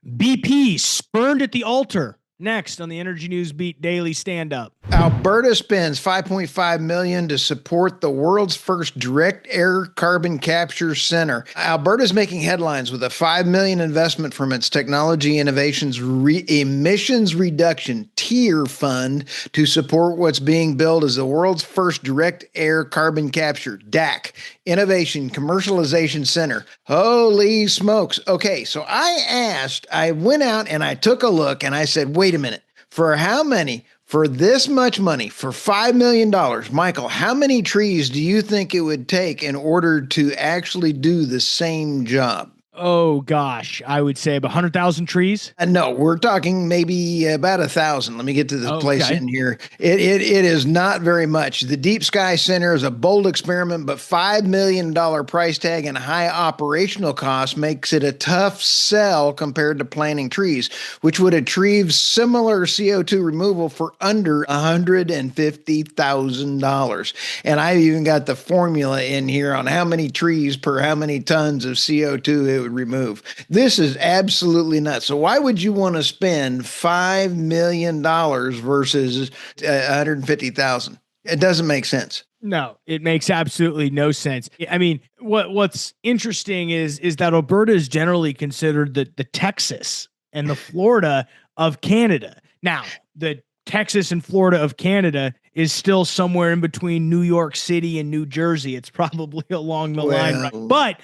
BP spurned at the altar. Next on the Energy News Beat Daily Stand-Up. Alberta spends $5.5 million to support the world's first direct air carbon capture center. Alberta's making headlines with a $5 million investment from its Technology Innovations Emissions Reduction Tier Fund to support what's being built as the world's first direct air carbon capture DAC Innovation Commercialization Center. Holy smokes. Okay, so I went out and I took a look and I said, wait a minute, for how many? For this much money, for $5 million, Michael, how many trees do you think it would take in order to actually do the same job? Oh, gosh. I would say about 100,000 trees. No, we're talking maybe about 1,000. Let me get to this place in here. It is not very much. The Deep Sky Center is a bold experiment, but $5 million price tag and high operational cost makes it a tough sell compared to planting trees, which would achieve similar CO2 removal for under $150,000. And I've even got the formula in here on how many trees per how many tons of CO2 it would remove. This is absolutely nuts. So why would you want to spend $5 million versus $150,000? It doesn't make sense. No, it makes absolutely no sense. I mean, what's interesting is that Alberta is generally considered the Texas and the Florida of Canada. Now, the Texas and Florida of Canada is still somewhere in between New York City and New Jersey. It's probably along the line, right? But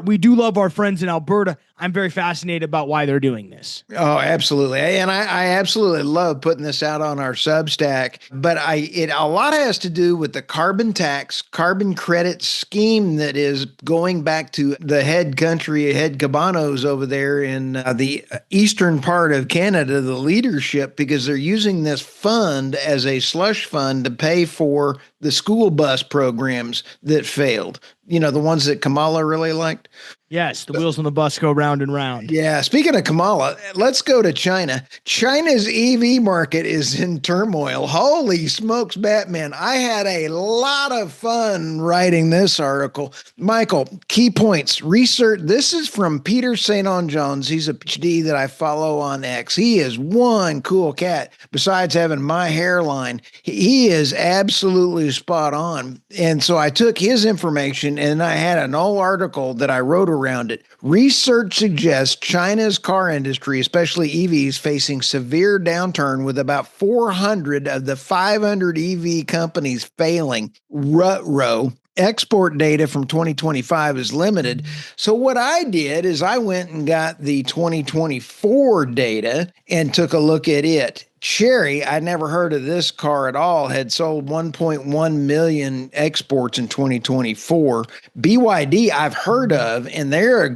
we do love our friends in Alberta. I'm very fascinated about why they're doing this. Oh, absolutely. And I absolutely love putting this out on our Substack, but a lot has to do with the carbon tax, carbon credit scheme that is going back to the head cabanos over there in the eastern part of Canada, the leadership, because they're using this fund as a slush fund to pay for the school bus programs that failed. You know, the ones that Kamala really liked. Yes, the wheels on the bus go round and round. Yeah, speaking of Kamala, let's go to China. China's EV market is in turmoil. Holy smokes, Batman. I had a lot of fun writing this article. Michael, key points. Research. This is from Peter St. John's. He's a PhD that I follow on X. He is one cool cat. Besides having my hairline, he is absolutely spot on. And so I took his information and I had an old article that I wrote around it. Research suggests China's car industry, especially EVs, facing severe downturn with about 400 of the 500 EV companies failing. Rut-row. Export data from 2025 is limited. So what I did is I went and got the 2024 data and took a look at it. Chery, I'd never heard of this car at all, had sold 1.1 million exports in 2024. BYD, I've heard of, and their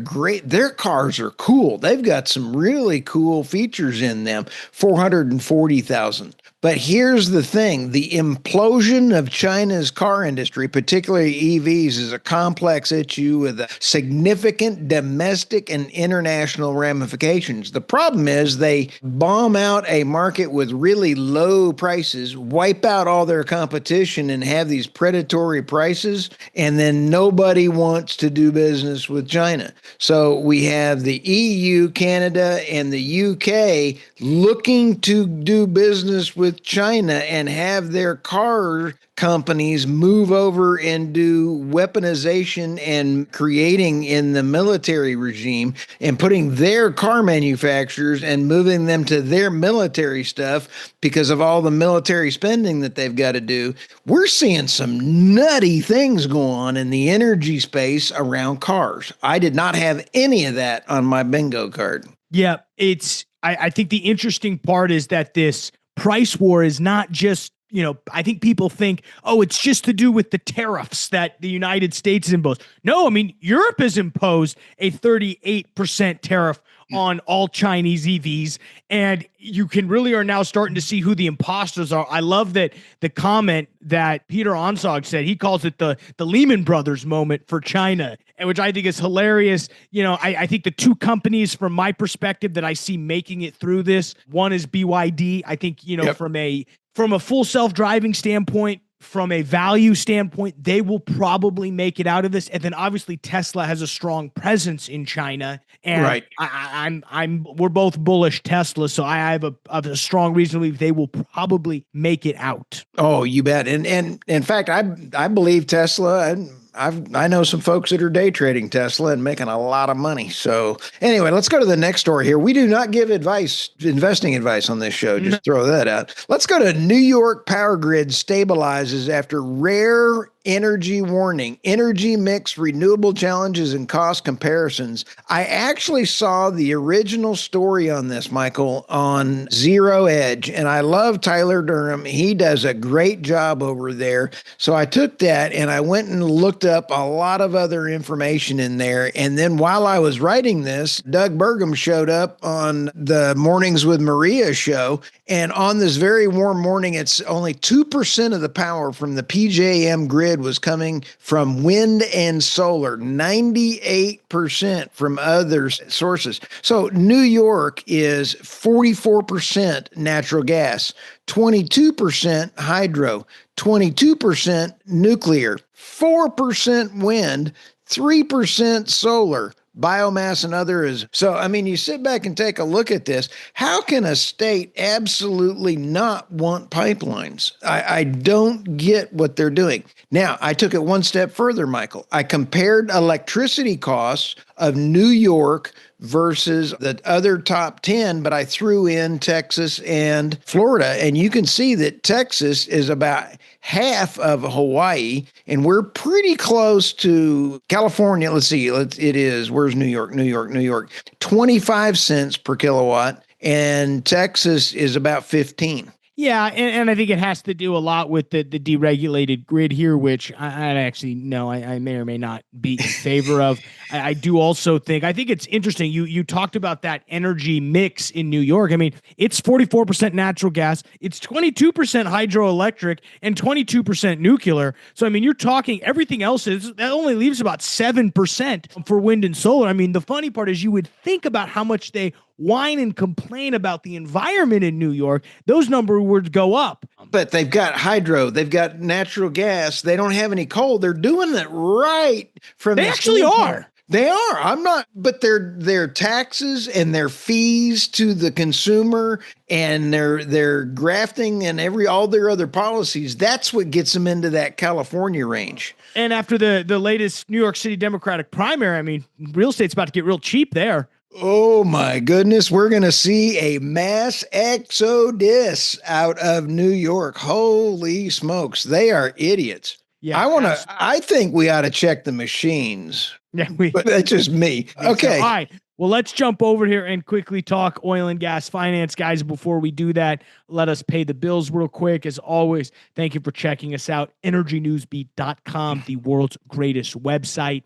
cars are cool. They've got some really cool features in them, 440,000. But here's the thing, the implosion of China's car industry, particularly EVs, is a complex issue with significant domestic and international ramifications. The problem is they bomb out a market with really low prices, wipe out all their competition and have these predatory prices, and then nobody wants to do business with China. So we have the EU, Canada, and the UK looking to do business with China and have their car companies move over and do weaponization and creating in the military regime and putting their car manufacturers and moving them to their military stuff because of all the military spending that they've got to do. We're seeing some nutty things go on in the energy space around cars. I did not have any of that on my bingo card. Yeah, I think the interesting part is that this price war is not just, I think people think, oh, it's just to do with the tariffs that the United States imposed. No, I mean, Europe has imposed a 38% tariff on all Chinese EVs, and you are now starting to see who the imposters are. I love that the comment that Peter Onsog said, he calls it the Lehman Brothers moment for China, and which I think is hilarious. I think the two companies from my perspective that I see making it through this, one is BYD. I think, yep. From a full self-driving standpoint, from a value standpoint, they will probably make it out of this. And then obviously Tesla has a strong presence in China, and Right. we're both bullish Tesla, so I have a strong reason to believe they will probably make it out. Oh, you bet. And in fact, I believe Tesla. And I know some folks that are day trading Tesla and making a lot of money. So anyway, let's go to the next story here. We do not give investing advice on this show. Just throw that out. Let's go to New York power grid stabilizes after rare energy warning, energy mix, renewable challenges, and cost comparisons. I actually saw the original story on this, Michael, on Zero Edge, and I love Tyler Durham. He does a great job over there. So I took that and I went and looked up a lot of other information in there. And then while I was writing this, Doug Burgum showed up on the Mornings with Maria show. And on this very warm morning, it's only 2% of the power from the PJM grid was coming from wind and solar, 98% from other sources. So New York is 44% natural gas, 22% hydro, 22% nuclear, 4% wind, 3% solar, biomass and others. So, I mean, you sit back and take a look at this. How can a state absolutely not want pipelines? I don't get what they're doing. Now, I took it one step further, Michael. I compared electricity costs of New York versus the other top 10, but I threw in Texas and Florida. And you can see that Texas is about half of Hawaii, and we're pretty close to California. Let's see, where's New York? New York, 25 cents per kilowatt, and Texas is about 15. Yeah, and I think it has to do a lot with the deregulated grid here, which I actually know I may or may not be in favor of. I do also think it's interesting. You talked about that energy mix in New York. I mean, it's 44% natural gas, it's 22% hydroelectric, and 22% nuclear. So I mean, you're talking everything else that only leaves about 7% for wind and solar. I mean, the funny part is you would think about how much they whine and complain about the environment in New York, those numbers would go up. But they've got hydro, they've got natural gas, they don't have any coal. They're doing it right from They actually are. They are. I'm not, but their taxes and their fees to the consumer and their grafting and all their other policies, that's what gets them into that California range. And after the latest New York City Democratic primary, I mean, real estate's about to get real cheap there. Oh my goodness, we're going to see a mass exodus out of New York. Holy smokes, they are idiots. Yeah. I think we ought to check the machines. Yeah, but that's just me. Okay. So, all right. Well, let's jump over here and quickly talk oil and gas finance, guys. Before we do that, let us pay the bills real quick. As always, thank you for checking us out. EnergyNewsBeat.com, the world's greatest website.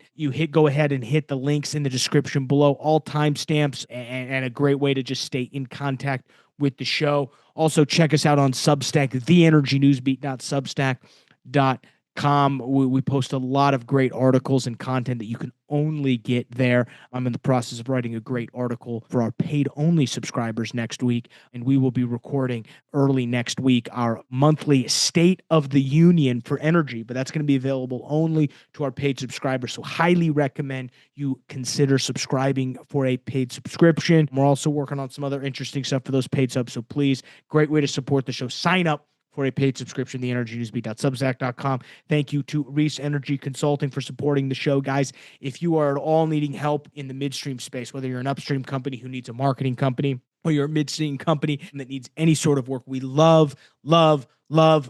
Go ahead and hit the links in the description below, all timestamps, and a great way to just stay in contact with the show. Also, check us out on Substack, TheEnergyNewsBeat.substack.com. We post a lot of great articles and content that you can only get there. I'm in the process of writing a great article for our paid-only subscribers next week, and we will be recording early next week our monthly State of the Union for energy, but that's going to be available only to our paid subscribers, so highly recommend you consider subscribing for a paid subscription. We're also working on some other interesting stuff for those paid subs, so please, great way to support the show. Sign up for a paid subscription, TheEnergyNewsBeat.substack.com. Thank you to Reese Energy Consulting for supporting the show, guys. If you are at all needing help in the midstream space, whether you're an upstream company who needs a marketing company or you're a midstream company that needs any sort of work, we love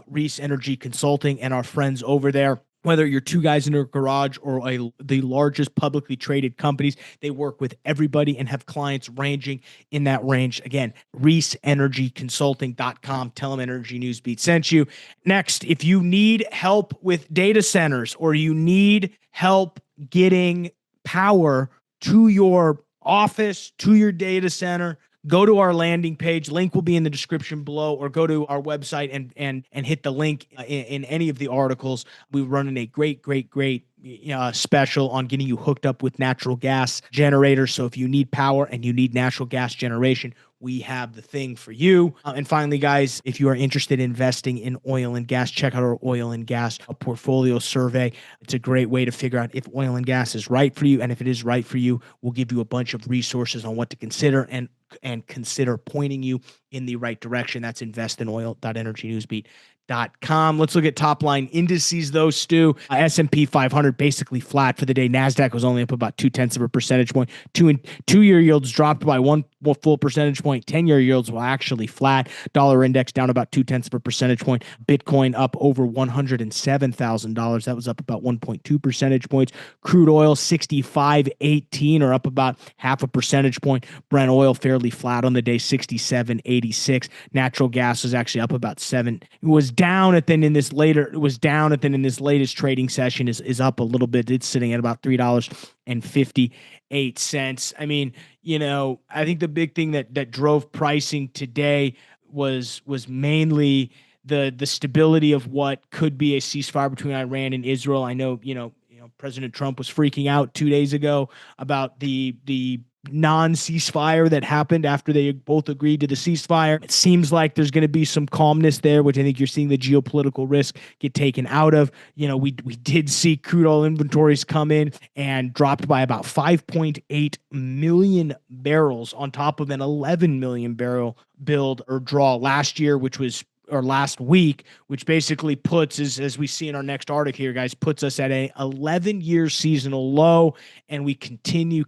Reese Energy Consulting and our friends over there. Whether you're two guys in a garage or the largest publicly traded companies, they work with everybody and have clients ranging in that range. Again, ReeseEnergyConsulting.com. Tell them Energy News Beat sent you. Next, if you need help with data centers or you need help getting power to your office, to your data center, go to our landing page. Link will be in the description below, or go to our website and hit the link in any of the articles. We're running a great special on getting you hooked up with natural gas generators. So if you need power and you need natural gas generation, we have the thing for you. And finally, guys, if you are interested in investing in oil and gas, check out our oil and gas portfolio survey. It's a great way to figure out if oil and gas is right for you. And if it is right for you, we'll give you a bunch of resources on what to consider and consider pointing you in the right direction. That's investinoil.energynewsbeat.com. Let's look at top line indices though, Stu. S&P 500 basically flat for the day. NASDAQ was only up about 0.2 of a percentage point. Two-year yields dropped by 1 full percentage point. 10-year yields were actually flat. Dollar index down about 0.2 of a percentage point. Bitcoin up over $107,000. That was up about 1.2 percentage points. Crude oil 65.18 or up about half a percentage point. Brent oil fairly flat on the day, 67.86. Natural gas was actually up about 7. It was down at then in this latest trading session is up a little bit. It's sitting at about $3.58. I mean, I think the big thing that drove pricing today was mainly the stability of what could be a ceasefire between Iran and Israel. I know, President Trump was freaking out 2 days ago about the non-ceasefire that happened after they both agreed to the ceasefire. It seems like there's going to be some calmness there, which I think you're seeing the geopolitical risk get taken out of. We did see crude oil inventories come in and dropped by about 5.8 million barrels on top of an 11 million barrel build or draw last year, last week, which basically puts, as we see in our next article here, guys, puts us at a 11-year seasonal low, and we continue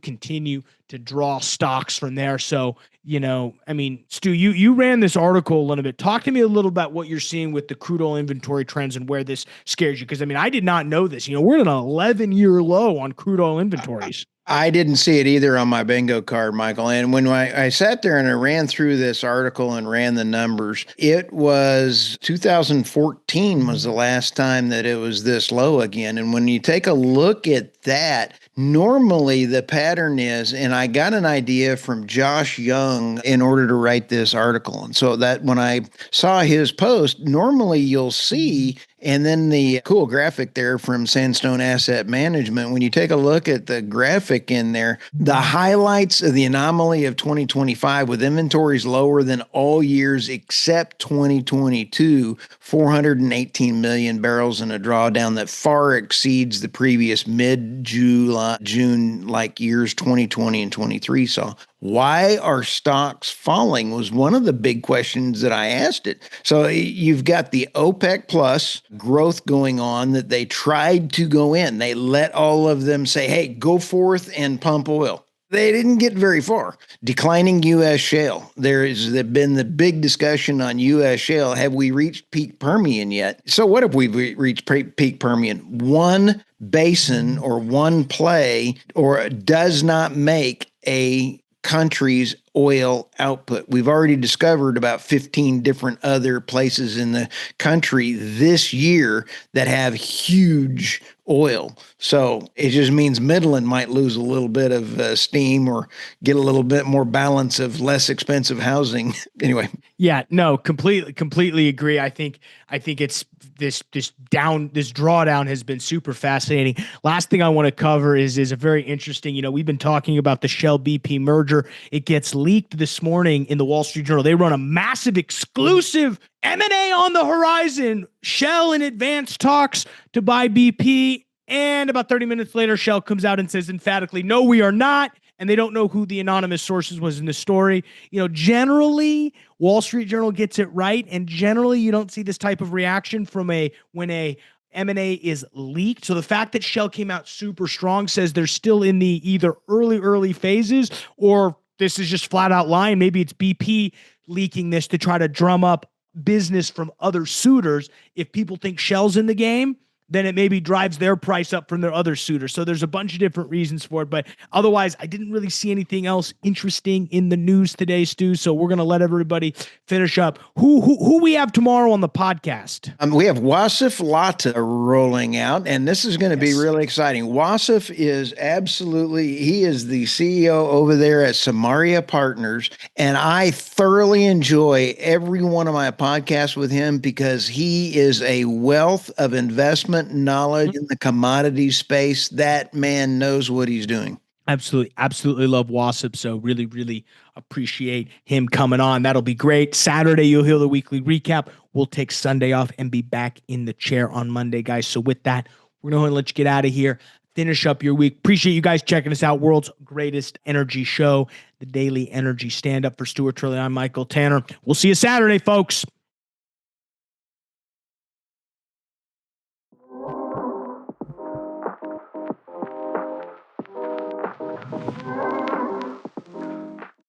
to draw stocks from there. So, Stu, you ran this article a little bit. Talk to me a little about what you're seeing with the crude oil inventory trends and where this scares you. Because, I did not know this. We're at an 11-year low on crude oil inventories. I didn't see it either on my bingo card, Michael. And when I sat there and I ran through this article and ran the numbers, it was 2014 was the last time that it was this low again. And when you take a look at that, normally the pattern is, and I got an idea from Josh Young in order to write this article. And so that when I saw his post, normally you'll see, and then the cool graphic there from Sandstone Asset Management, when you take a look at the graphic in there, the highlights of the anomaly of 2025 with inventories lower than all years except 2022, 418 million barrels in a drawdown that far exceeds the previous June like years 2020 and 23 saw. Why are stocks falling was one of the big questions that I asked it. So you've got the OPEC plus growth going on that they tried to go in. They let all of them say, hey, go forth and pump oil. They didn't get very far. Declining U.S. shale. There's been the big discussion on U.S. shale. Have we reached peak Permian yet? So what if we've reached peak Permian? One basin or one play or does not make a country's oil output. We've already discovered about 15 different other places in the country this year that have huge oil. So it just means Midland might lose a little bit of steam or get a little bit more balance of less expensive housing. Anyway. Yeah, no, completely agree. I think it's this drawdown has been super fascinating. Last thing I want to cover is a very interesting, we've been talking about the Shell BP merger. It gets leaked this morning in the Wall Street Journal. They run a massive exclusive M&A on the horizon. Shell in advanced talks to buy BP. And about 30 minutes later, Shell comes out and says emphatically, no, we are not. And they don't know who the anonymous sources was in the story. Generally, Wall Street Journal gets it right. And generally, you don't see this type of reaction from when a M&A is leaked. So the fact that Shell came out super strong says they're still in the either early phases, or this is just flat out lying. Maybe it's BP leaking this to try to drum up business from other suitors. If people think Shell's in the game, then it maybe drives their price up from their other suitor. So there's a bunch of different reasons for it. But otherwise, I didn't really see anything else interesting in the news today, Stu. So we're gonna let everybody finish up. Who we have tomorrow on the podcast? We have Wasif Lata rolling out, and this is going to be Yes. really exciting. Wasif is he is the CEO over there at Samaria Partners, and I thoroughly enjoy every one of my podcasts with him because he is a wealth of investment knowledge in the commodity space. That man knows what he's doing. Absolutely love Wasip. So really appreciate him coming on. That'll be great. Saturday, you'll hear the weekly recap. We'll take Sunday off and be back in the chair on Monday, guys. So with that, we're going to let you get out of here. Finish up your week. Appreciate you guys checking us out. World's greatest energy show, the Daily Energy Stand-Up. For Stuart Turley, I'm Michael Tanner. We'll see you Saturday, folks.